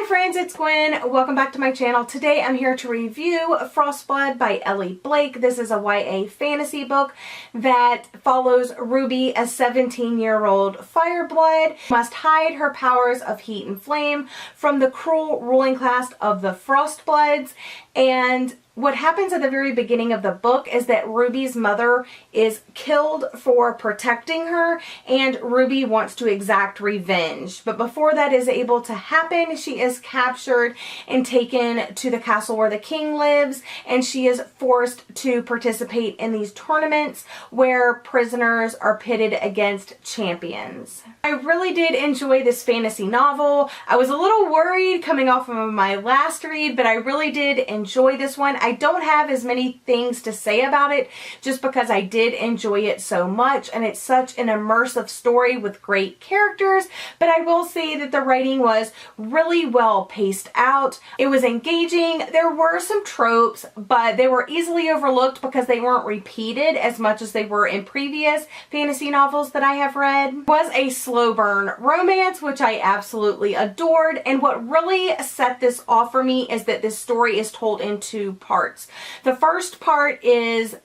Hi friends, it's Gwen. Welcome back to my channel. Today I'm here to review Frostblood by Elly Blake. This is a YA fantasy book that follows Ruby, a 17-year-old fireblood, must hide her powers of heat and flame from the cruel ruling class of the Frostbloods. And what happens at the very beginning of the book is that Ruby's mother is killed for protecting her, and Ruby wants to exact revenge. But before that is able to happen, she is captured and taken to the castle where the king lives, and she is forced to participate in these tournaments where prisoners are pitted against champions. I really did enjoy this fantasy novel. I was a little worried coming off of my last read, but I really did enjoy this one. I don't have as many things to say about it just because I did enjoy it so much, and it's such an immersive story with great characters. But I will say that the writing was really well paced out. It was engaging. There were some tropes, but they were easily overlooked because they weren't repeated as much as they were in previous fantasy novels that I have read. It was a slow burn romance, which I absolutely adored, and what really set this off for me is that this story is told in two parts. The first part is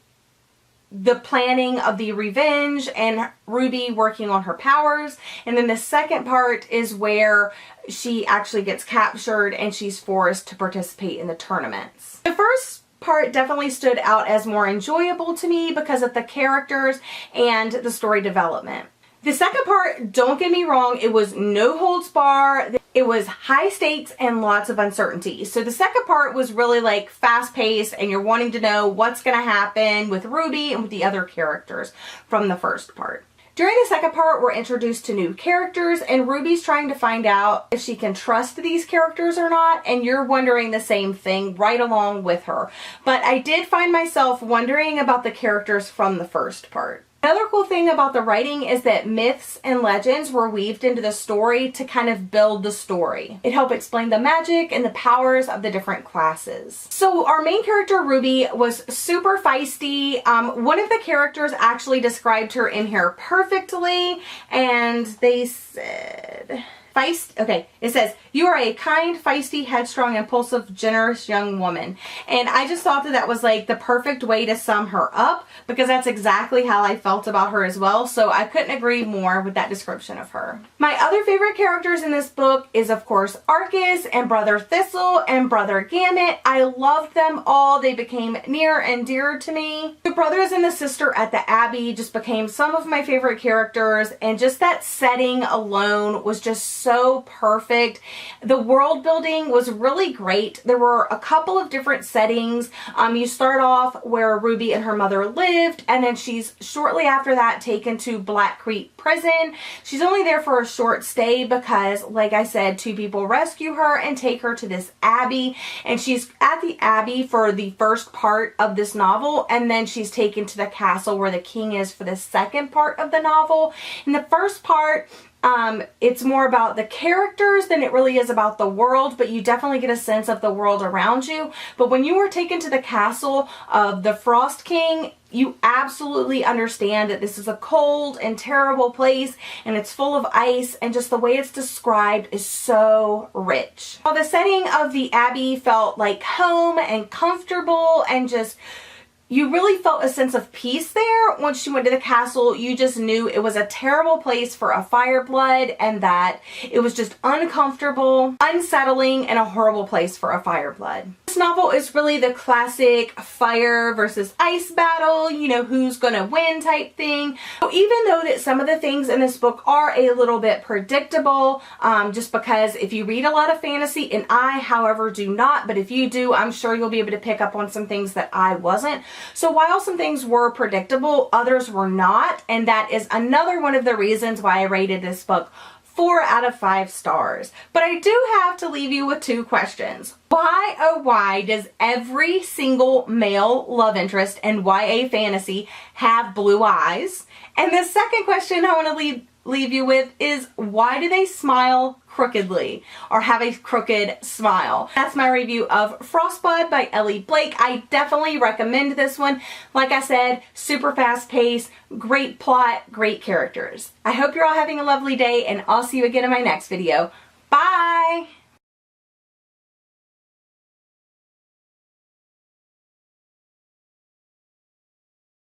the planning of the revenge and Ruby working on her powers, and then the second part is where she actually gets captured and she's forced to participate in the tournaments. The first part definitely stood out as more enjoyable to me because of the characters and the story development. The second part, don't get me wrong, it was no holds bar. It was high stakes and lots of uncertainty. So the second part was really like fast paced, and you're wanting to know what's going to happen with Ruby and with the other characters from the first part. During the second part, we're introduced to new characters, and Ruby's trying to find out if she can trust these characters or not, and you're wondering the same thing right along with her. But I did find myself wondering about the characters from the first part. Another cool thing about the writing is that myths and legends were weaved into the story to kind of build the story. It helped explain the magic and the powers of the different classes. So our main character, Ruby, was super feisty. One of the characters actually described her in here perfectly, and they said... it says, "You are a kind, feisty, headstrong, impulsive, generous young woman." And I just thought that that was like the perfect way to sum her up, because that's exactly how I felt about her as well. So I couldn't agree more with that description of her. My other favorite characters in this book is, of course, Arcus and Brother Thistle and Brother Gamut. I loved them all. They became near and dear to me. The brothers and the sister at the Abbey just became some of my favorite characters, and just that setting alone was just so perfect. The world building was really great. There were a couple of different settings. You start off where Ruby and her mother lived, and then she's shortly after that taken to Black Creek Prison. She's only there for a short stay because, like I said, two people rescue her and take her to this abbey, and she's at the abbey for the first part of this novel, and then she's taken to the castle where the king is for the second part of the novel. In the first part, it's more about the characters than it really is about the world, but you definitely get a sense of the world around you. But when you were taken to the castle of the Frost King, you absolutely understand that this is a cold and terrible place, and it's full of ice, and just the way it's described is so rich. While the setting of the Abbey felt like home and comfortable, and just you really felt a sense of peace there. Once she went to the castle, you just knew it was a terrible place for a fireblood, and that it was just uncomfortable, unsettling, and a horrible place for a fireblood. This novel is really the classic fire versus ice battle, you know, who's gonna win type thing. So even though that some of the things in this book are a little bit predictable, just because if you read a lot of fantasy, and I, however, do not, but if you do, I'm sure you'll be able to pick up on some things that I wasn't. So while some things were predictable, others were not, and that is another one of the reasons why I rated this book 4 out of 5 stars. But I do have to leave you with two questions. Why, oh why, does every single male love interest in YA fantasy have blue eyes? And the second question I want to leave you with is, why do they smile crookedly or have a crooked smile? That's my review of Frostblood by Elly Blake. I definitely recommend this one. Like I said, super fast paced, great plot, great characters. I hope you're all having a lovely day, and I'll see you again in my next video. Bye!